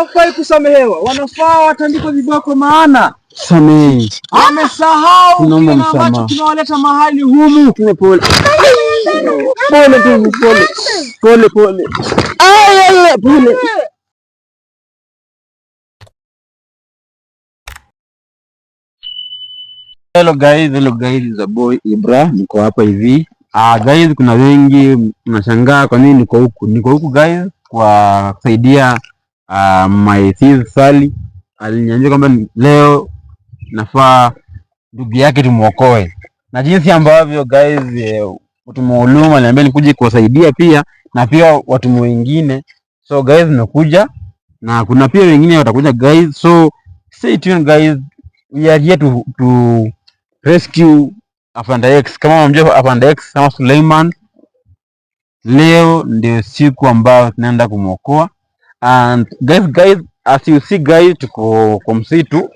hawafai kusamehewa, wanafaa watandikwe viboko, maana samehe. Wamesahau kile ambacho kinawaleta mahali humu. Pole pole tu, pole pole. Pole. Hello guys, the boy Ibra, niko hapa hivi. Guys, kuna wengi mnashangaa kwa nini niko huku. Niko huku guys kwa kusaidia my sis Sally. Aliniambia kwamba leo nafaa ndugu yake tumuokoe. Na jinsi ambavyo guys watu maalum aliniambia nikuje kuwasaidia pia na pia watu wengine. So guys nimekuja na kuna pia wengine watakuja guys. So stay tuned guys. We are here to rescue Afande X. Kama mnajua Afande X kama Suleiman, leo ndio siku ambayo tunaenda kumuokoa. And guys as you see guys, tuko kwa msitu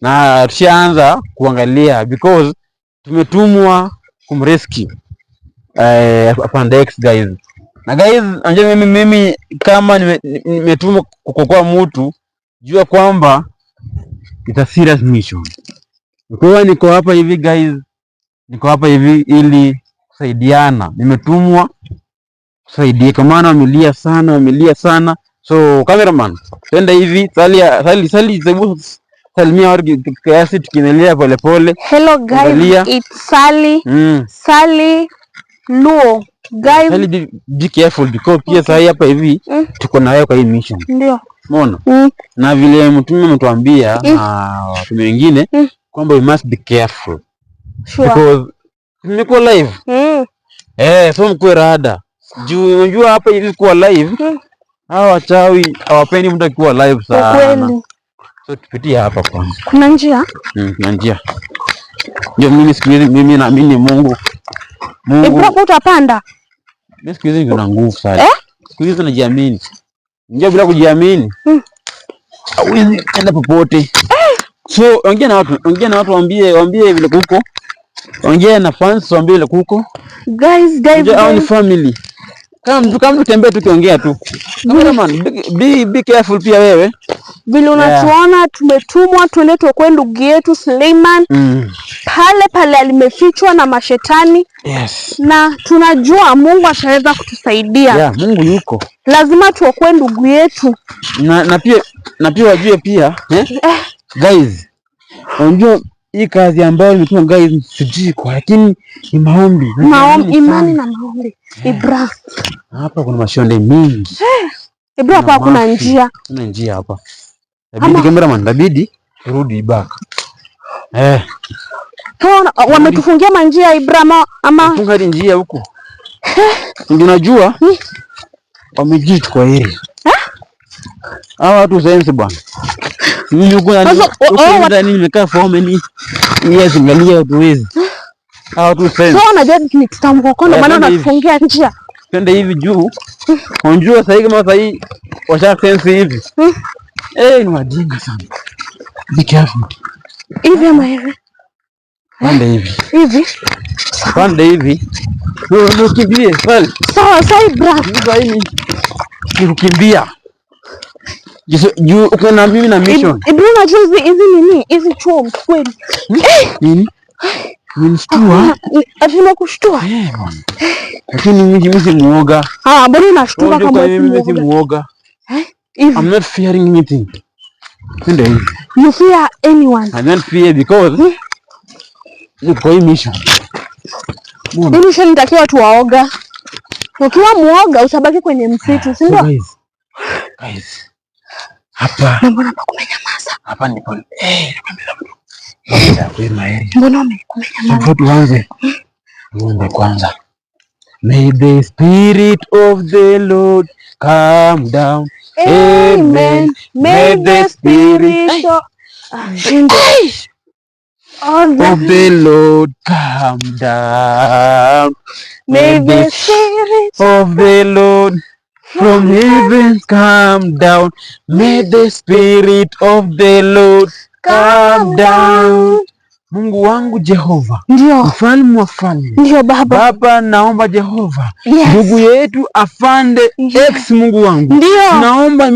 na tushaanza kuangalia because tumetumwa kumrescue Afande X guys. Na guys, anjua mimi kama nimetumwa kuokoa mtu, jua kwamba it's a serious mission. Kwa niko hapa hivi guys, niko hapa hivi ili kusaidiana. Nimetumwa kusaidia kwa maana wamelia sana. So cameraman, twende hivi. Sally salimia watu kiasi tukiendelea pole pole. Hello guys, it's Sally. Sally Luo. Guys, Sally, be careful because pia sasa hapa hivi tuko na wewe kwa hii mission. Ndio. Umeona? Na vile mtume mtuambia na watu wengine kwamba we must be careful. Sure. Because nimekuwa live. So mkwe rada. Juu unajua hapa hivi kuwa live. Hawa wachawi hawapendi mtu akiwa live sana. So tupitie hapa kwanza. Kuna njia? Kuna njia. Ndio mimi naamini Mungu. Ibra utapanda. Mimi siku hizi nina nguvu sana. Siku hizi najiamini. Ndio bila kujiamini. Hawezi enda popote. So ongea na watu waambie vile kuko. Ongea na fans waambie vile kuko. Guys. Ni family. Kama tutembea tukiongea tu. Cameraman, be careful pia wewe. Vile unatuona tumetumwa tuende tuokoe ndugu yetu Suleiman. Pale alimefichwa na mashetani. Yes. Na tunajua Mungu ataweza kutusaidia. Yeah, Mungu yuko. Lazima tuokoe ndugu yetu. Na pia wajue pia, guys. Unajua hii kazi ambayo nimetuma guys sijui kwa lakini ni maombi. Imani na maombi. Ibra. Hapa kuna mashonde mingi. Ibra hapa kuna njia. Kuna njia hapa. Inabidi cameraman, inabidi rudi back. Wametufungia manjia Ibra ama funga njia huko. Ndio najua. Wamejitu kwa hili. Hawa watu sense bwana. Mimi huko ndani nimekaa for many years ngalia watu wezi. Hawa watu sense. So unajua tutamkokono maana unatufungia njia. Twende hivi juu. Unajua sasa kama sasa washa sense hivi. Ni wajinga sana. Be careful. Hivi ama hivi? Pande hivi. Hivi? Pande hivi. Ndio kimbie pale. Sawa Ibra. Sasa hii ni kukimbia. Juu uko na mimi na mission. Ibra unajua hizi nini? Hizi chuo kweli. Nini? Nimeshtua. Nimekushtua. Bwana. Lakini mimi si muoga. Mbona unashtuka kama mimi si muoga? I'm not fearing anything. Ndio hivi. You fear anyone? I don't fear because kwa hii mission. Hii mission inatakiwa tu waoga. Ukiwa muoga utabaki kwenye msitu, si ndio? Guys. Hapa. Mbona kumenyamaza? Hapa ni pole. Mbona kumenyamaza? Tuanze. Tuombe kwanza. May the spirit of the Lord come down. Amen. May the spirit of the Lord come down. May the spirit of the Lord from heaven come down. May the spirit of the Lord come down. Mungu wangu Jehova, ndio mfalme wa falme, ndio Baba naomba Jehova, ndugu yetu Afande X, Mungu wangu, ndio naomba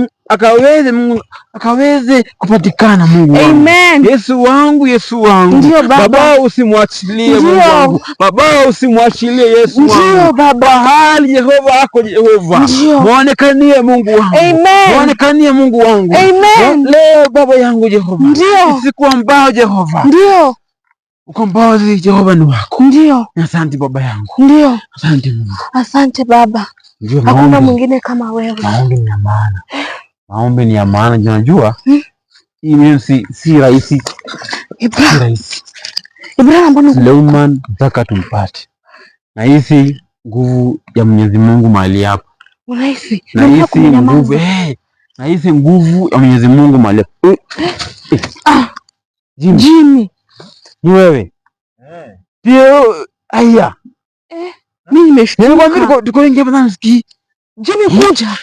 akaweze kupatikana Mungu wangu. Amen. Yesu wangu, Yesu wangu. Ndio Baba. Baba usimwachilie Mungu wangu. Baba usimwachilie Yesu wangu. Ndio Baba. Hali Jehova ako Jehova. Muonekanie Mungu wangu. Amen. Muonekanie Mungu wangu. Amen. Leo Baba yangu Jehova. Ndio. Siku ambao Jehova. Ndio. Ukombozi Jehova ni wako. Ndio. Asante Baba yangu. Ndio. Asante Mungu. Asante Baba. Ndio, hakuna mwingine kama wewe. Maombi ni ya maana. Maombi ni ya maana. Unajua hii si rahisi. Ibrahim, mbona Suleiman mpaka tumpate. Na hisi nguvu ya Mwenyezi Mungu mahali hapa. Unahisi? Na hisi nguvu na hisi nguvu ya Mwenyezi Mungu mahali hapa. Jimmy. Ni wewe? Pia aya. Mimi nimeshtuka. Mimi tuko wengi hapa nasikia. Jimmy, kuja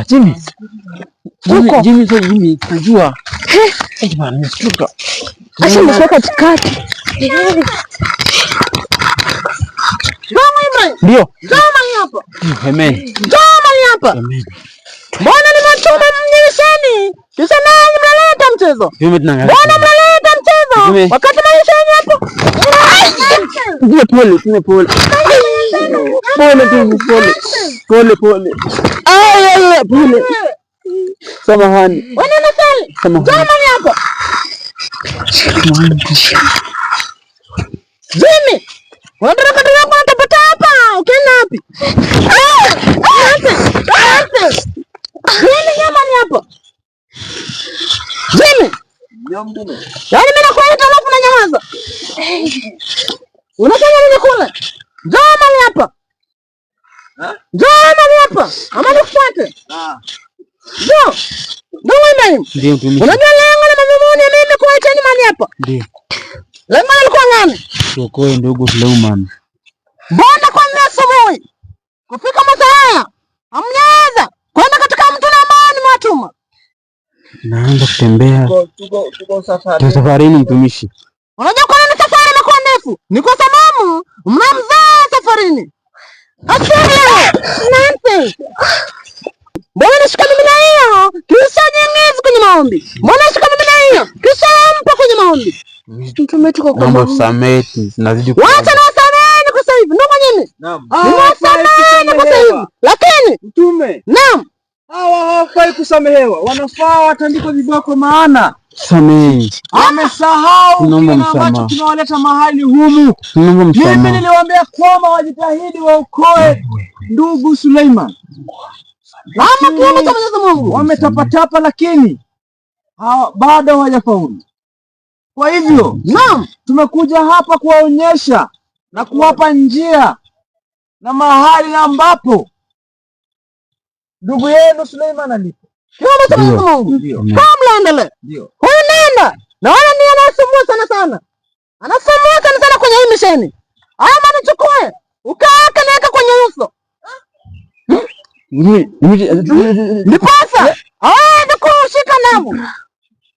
Jimmy. Uko. Jimmy, najua. Bwana, nimeshtuka. Acha nikuwe katikati. Ndio. Zama hapa. Amen. Zama hapa. Amen. Mbona nimetuma mnyesheni? Tuseme mnaleta mchezo. Mbona mnaleta mchezo? Wakati mnyesheni hapo. Ndio, pole. Pole. Pole. Samahani. Wana nasali. Zama hapa. Jimmy. Unataka kupata hapa. Ukienda wapi? Nini jamani hapa? Jimmy. Yaani mimi nakuita alafu unanyamaza. Unafanya nini kule? Jamani hapa. Jamani hapa. Ama nikufuate? Ndio. Ndio mtumishi. Unajua lengo la madhumuni ya mimi kuacha ni mali hapa? Ndio. Lengo lilikuwa nani? Tuokoe ndugu Suleiman. Mbona kwanza asubuhi kufika masaa haya hamjaweza kwenda katika mtu na amani mwatuma? Naanza kutembea. Tuko safarini mtumishi. Unajua kwa nini safari imekuwa ndefu? Ni kwa sababu mnamzaa safarini. Nonsense. Mbona nashika mimi na hiyo kisha nyingezi kwenye maombi? Mbona nashika mimi na hiyo kisha mpa kwenye maombi? Mtume tuko kwa maombi. Samahani, nazidi kwa. Wacha na samahani kwa sasa hivi. Ndio mwenyewe. Naam. Samahani kwa sasa hivi. Lakini mtume. Naam. Hawa hawafai kusamehewa. Wanafaa watandikwe viboko maana samahani. Amesahau kile ambacho kinawaleta mahali humu. Mimi niliwaambia kwamba wajitahidi waokoe ndugu Suleiman. Wametapatapa lakini bado hawajafaulu. Kwa hivyo naam, tumekuja hapa kuwaonyesha na kuwapa njia na mahali ambapo ndugu yenu Suleiman alipo. Kabla endelee. Huyu nenda. Naona ni anasumbua sana. Anasumbua sana kwenye hii misheni. Ama nichukue ukaaka niweka kwenye uso. Nipasa aweze kushika namu.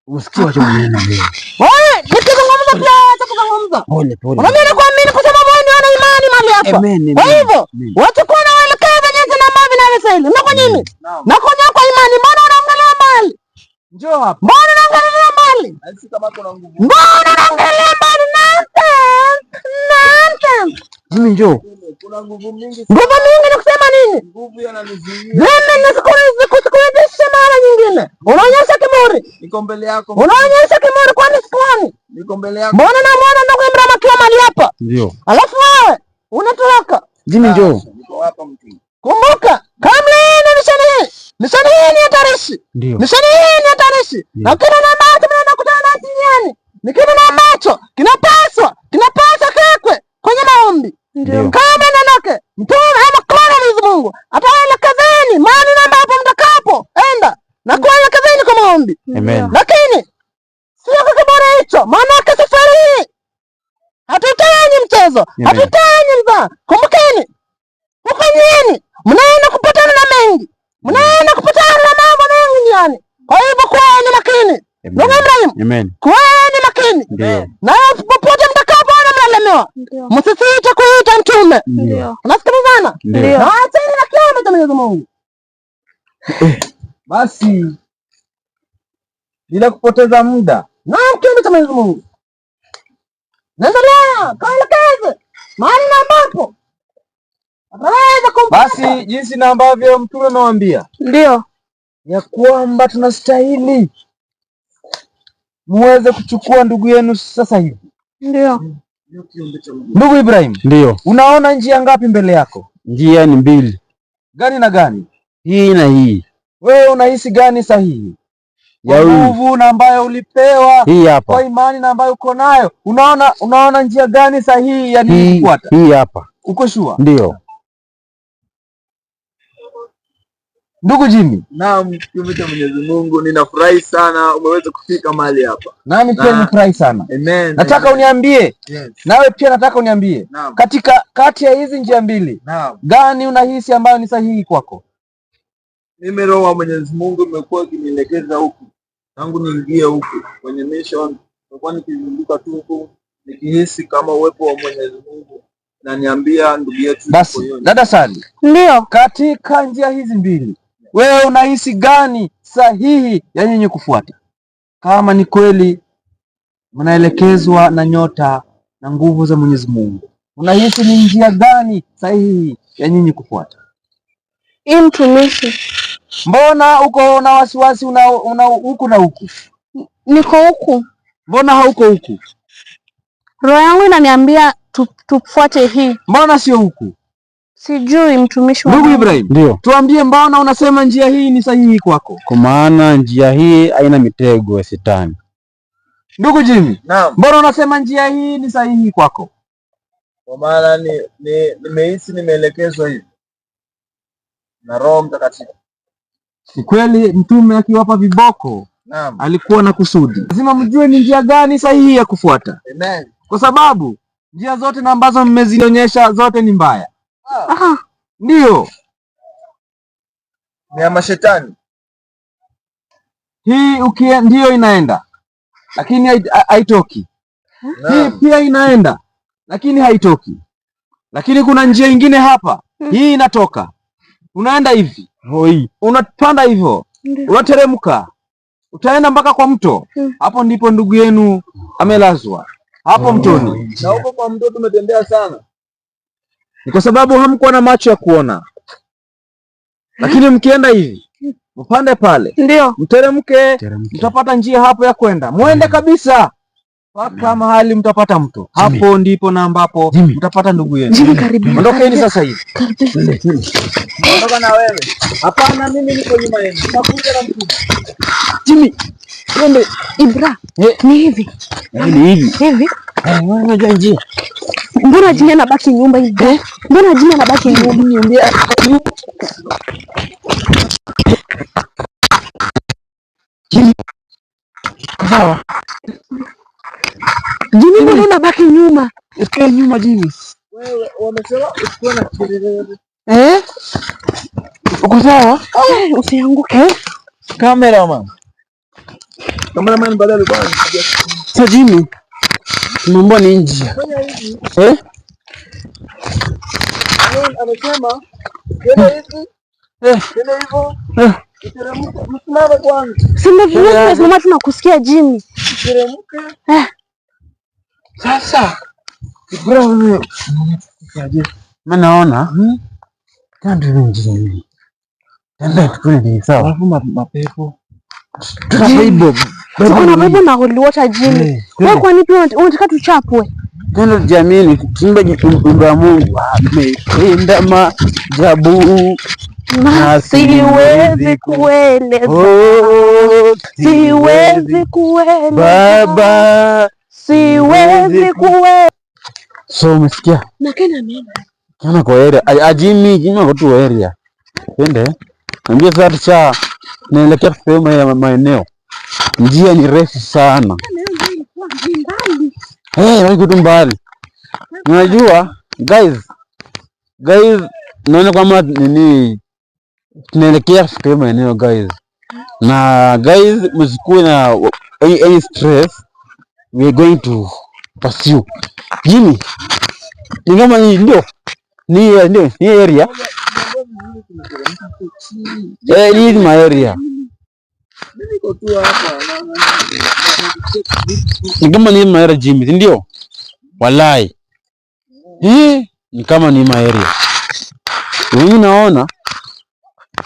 Usikie wacho maneno leo. Wewe nikizungumza pia acha kuzungumza. Pole. Unamwona kuamini kwa sababu wewe ndio una imani mali hapa. Kwa hivyo wachukua na waelekeza jinsi na mavi na veseli. Na kwa nini? Na kwa imani mbona unaangalia mali? Njoo hapa. Mbona unaangalia mali? Nahisi kama kuna nguvu. Mbona unaangalia mali? Nonsense. Mimi njoo. Kuna nguvu mingi. Nguvu mingi ni kusema nini? Nguvu yananizuia. Mimi nisikurejeshe mara nyingine. Unaonyesha kiburi. Niko mbele yako. Unaonyesha kiburi kwani sikwani? Niko mbele yako. Mbona namuona ndugu Ibrahim akiwa mali hapa? Ndio. Alafu wewe unatoroka. Jimmy njoo. Niko hapa mtu. Kumbuka, kabla ni misheni hii ni hatarishi. Ndio. Misheni hii ni hatarishi. Na kile na macho mnaenda kutana na duniani. Ni kile na macho kinapaswa kekwe kwenye maombi. Ndio. Kama nanoke, mtume ama kwa Mwenyezi Mungu ataelekezeni mahali na ambapo mtakapo enda na kuelekezeni kwa maombi. Amen. Lakini sio kwa kiburi hicho, maana safari hii hatutanyi mchezo, hatutanyi mzaa. Kumbukeni, mfanyeni, mnaenda kupatana na mengi, mnaenda kupatana na mambo mengi njiani. Kwa hivyo kuweni makini. Ndugu Ibrahim, amen. Kuweni makini. Ndio. Na popote mtakapo mnalemewa, msisite kuita mtume. Ndio. Unasikilizana? Ndio. Na acheni na kiama cha Mwenyezi Mungu. Basi bila kupoteza muda, naam, kiumbe cha Mwenyezi Mungu, naendelea kaelekeze mahali na ambapo basi jinsi na ambavyo mtume amewaambia, ndio ya kwamba tunastahili muweze kuchukua ndugu yenu sasa hivi. Ndio ndugu Ibrahim, ndio unaona njia ngapi mbele yako? Njia ni mbili. Gani na gani? Hii na hii. Wewe unahisi gani sahihi? Ya nguvu na ambayo ulipewa, hii hapa, kwa imani na ambayo uko nayo, unaona njia gani sahihi ya nini kufuata? Hii hapa. Uko sure? Ndio. Ndugu Jimmy. Naam, kiumbe cha Mwenyezi Mungu, ninafurahi sana umeweza kufika mahali hapa. Nami pia nifurahi sana. Amen. Nataka uniambie, nawe pia nataka uniambie, katika kati ya hizi njia mbili, gani unahisi ambayo ni sahihi kwako? Mimi roho wa Mwenyezi Mungu imekuwa ikinielekeza huku. Tangu niingie huku kwenye mission, nimekuwa nikizunguka tu huku nikihisi kama uwepo wa Mwenyezi Mungu na niambia ndugu yetu. Basi, dada Sali. Ndio. Katika njia hizi mbili, wewe unahisi gani sahihi ya nyinyi kufuata? Kama ni kweli mnaelekezwa na nyota na nguvu za Mwenyezi Mungu, unahisi ni njia gani sahihi ya nyinyi kufuata? Mtumishi, mbona uko na wasiwasi huku na huku? Niko huku. Mbona hauko huku? Roho yangu inaniambia tufuate hii. Mbona sio huku? Sijui mtumishi wa Ndugu Ibrahim, ndio. Tuambie, mbona unasema njia hii ni sahihi kwako? Kwa maana njia hii haina mitego ya Shetani. Ndugu Jimmy, naam, mbona unasema njia hii ni sahihi kwako? Kwa maana nimehisi nimeelekezwa hivi na Roho Mtakatifu. Ni kweli mtume akiwapa viboko, naam, alikuwa na kusudi. Lazima mjue ni njia gani sahihi ya kufuata. Amen. Kwa sababu njia zote na ambazo mmezionyesha zote ni mbaya. Ndio. Ni ya mashetani. Hii ndio inaenda, lakini haitoki. Hii pia inaenda, lakini haitoki. Lakini kuna njia ingine hapa. Hii inatoka. Unaenda hivi. Unapanda hivyo. Unateremka. Utaenda mpaka kwa mto. Hapo ndipo ndugu yenu amelazwa. Hapo mtoni. Na huko kwa mto tumetembea sana. Ni kwa sababu hamkuwa na macho ya kuona. Lakini mkienda hivi, upande pale, ndio mteremke, mtapata njia hapo ya kwenda. Muende kabisa mpaka mahali mtapata mto. Hapo ndipo na ambapo mtapata ndugu yenu. Ondokeni sasa hivi. Ondoka na wewe. Hapana, mimi niko nyuma yenu. Nakuja na mtu. Jimmy, twende. Ibra, ni hivi. Hivi. Unajua njia. Mbona Jimmy anabaki nyumba hivi? Mbona Jimmy anabaki nyumba? Jimmy. Sawa. Jimmy, mbona unabaki nyuma? Ukae nyuma Jimmy. Wewe wamesema usikuwe na kelele. Uko sawa? Usianguke. Cameraman Badala alikuwa anapiga. Sasa Jimmy, mambo ni njia. Fanya hivi. Amesema kile hivi. Kile hivyo. Msimame kwanza. Simama tunakusikia Jimmy. Teremke. Sasa bro, naona kando ni njia. Ndio tukuni sawa. Alafu mapepo. Tutaibo. Kuna baba na uliota Jimmy. Wewe kwa nini unataka tuchapwe? Tendo jamii tuimbe jumbe wa Mungu amependa maajabu na siwezi kueleza. Siwezi kueleza. Baba siwezi kueleza. So umesikia? Na kana mimi. Kana kwa area. Jimmy kwa tu area. Twende. Ambia sasa cha naelekea sehemu ya maeneo. Njia ni refu sana. Kitu mbali. Unajua guys, naona kama nini tunaelekea sehemu eneo guys. Na guys, msikuwe na any stress. We are going to pursue. Jimmy, ingama ndio ni area. This is my area. Niko tu hapa. Ni kama ni maera Jimmy, ndio? Walai. Ni kama ni maera. Wewe unaona?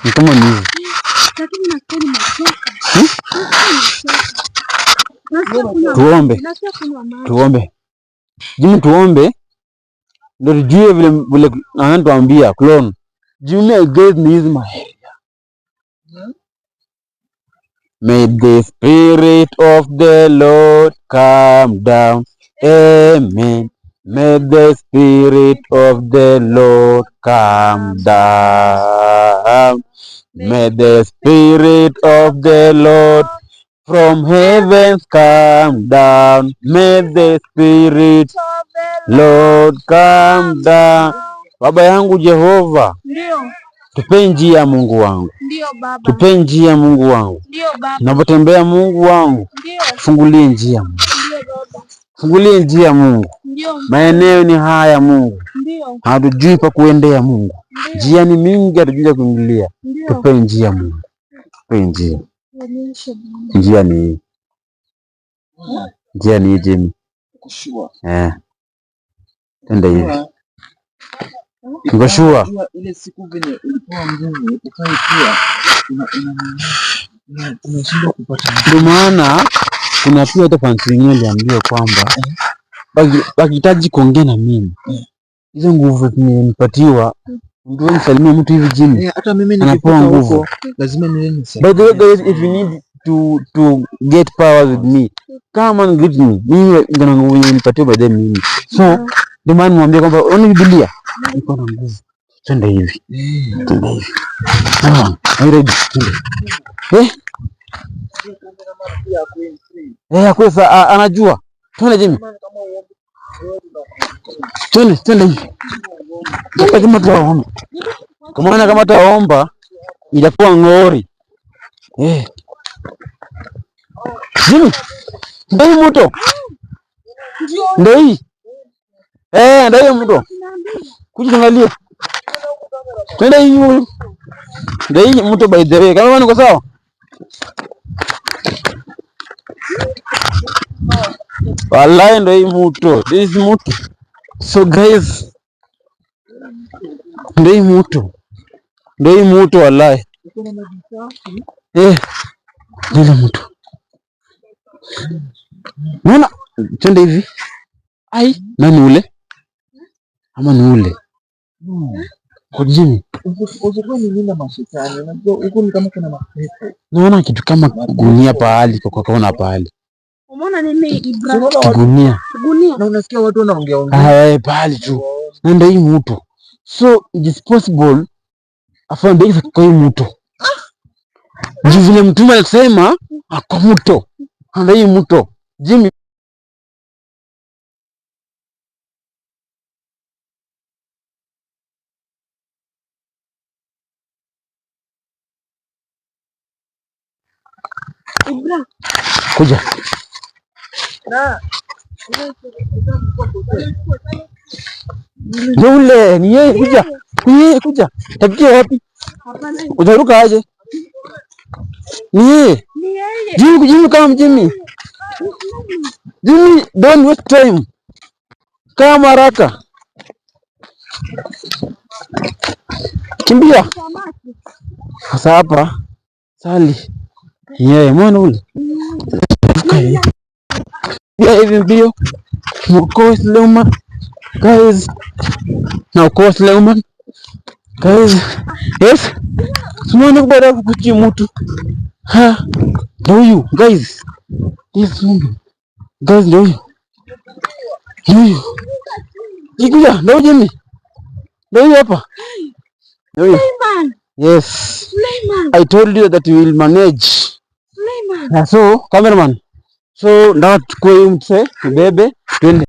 Ni kama ni hivi. Tuombe. Jimmy, tuombe. Ndio tujue vile anatuambia clone. Jimmy gave me my area. May the spirit of the Lord come down. Amen. May the spirit of the Lord come down. May the spirit of the Lord from heavens come down. May the spirit Lord come down. Baba yangu Jehova, ndio. Tupe njia Mungu wangu. Ndio baba. Tupe njia Mungu wangu. Ndio baba. Ninapotembea Mungu wangu. Ndio. Fungulie njia Mungu. Ndio baba. Fungulie njia Mungu. Ndio. Maeneo ni haya Mungu. Ndio. Hatujui pa kuendea Mungu. Njia ni mingi hatujui kuingilia. Tupe njia Mungu. Tupe njia. Njia ni Jimmy. Kushua. Tenda hivi. Ngoshua. Ile siku vile ulipoa mzungu ukai pia unashindwa kupata. Ndio maana kuna pia hata fans wengine waliambiwa kwamba wakihitaji kuongea na mimi. Hizo nguvu nimepatiwa. Ndio nisalimie mtu hivi Jimmy. Hata mimi nikipata huko lazima niwe nisalimie. By the way guys, if you need to get powers with me, come and greet me. Mimi ndio nguvu nimepatiwa by them mimi. So ndio maana mwambie kwamba ona Biblia iko na nguvu. Twende hivi. Twende hivi. Are ready? Akwesa anajua. Twende Jimmy. Twende hivi. Kama tuomba. Kama tuomba itakuwa ngori. Jimmy. Ndio moto. Ndio hii. Ndio hiyo moto. Kujiangalia. Twende hiyo. Ndio hii moto by the way. Kama niko sawa? Wallahi ndio hii moto. This is moto. So guys, ndio hii moto. Ndio hii moto wallahi. Ndio moto. Unaona? Twende hivi. Ai, nani ule? Ama ni ule? Kwa Jimmy. Usiku ni nini mashetani? Unajua huko ni kama kuna mapepo. Naona kitu kama gunia pahali kwa kaona pahali. Umeona nini Ibrahim? Gunia. Na unasikia watu wanaongea. Pahali tu. Ndio hii moto. So it is possible afande hivi kwa hii moto. Ndio vile mtume alisema kwa moto. Ndio hii moto. Jimmy. Ibra. Kuja. Yule ni yeye kuja. Kuja. Tabikia wapi? Hapana. Utaruka aje? Ni yeye. Jimmy kama Jimmy. Jimmy, don't waste time. Kama haraka. Kimbia. Sasa hapa Sali. Yeye mwana ule. Hivi mbio. Mkosi Leuman. Guys. Now course Leuman. Guys. Yes. Simone kubada kukuchi mtu. Ndio huyu guys. Yes Mungu. Guys ndio huyu. Huyu. Jikuja, ndio Jimmy. Ndio huyu hapa. Ndio huyu. Yes. Suleiman. I told you that we will manage. Suleiman. So, cameraman. So, ndawa tukue mse, tubebe, twende.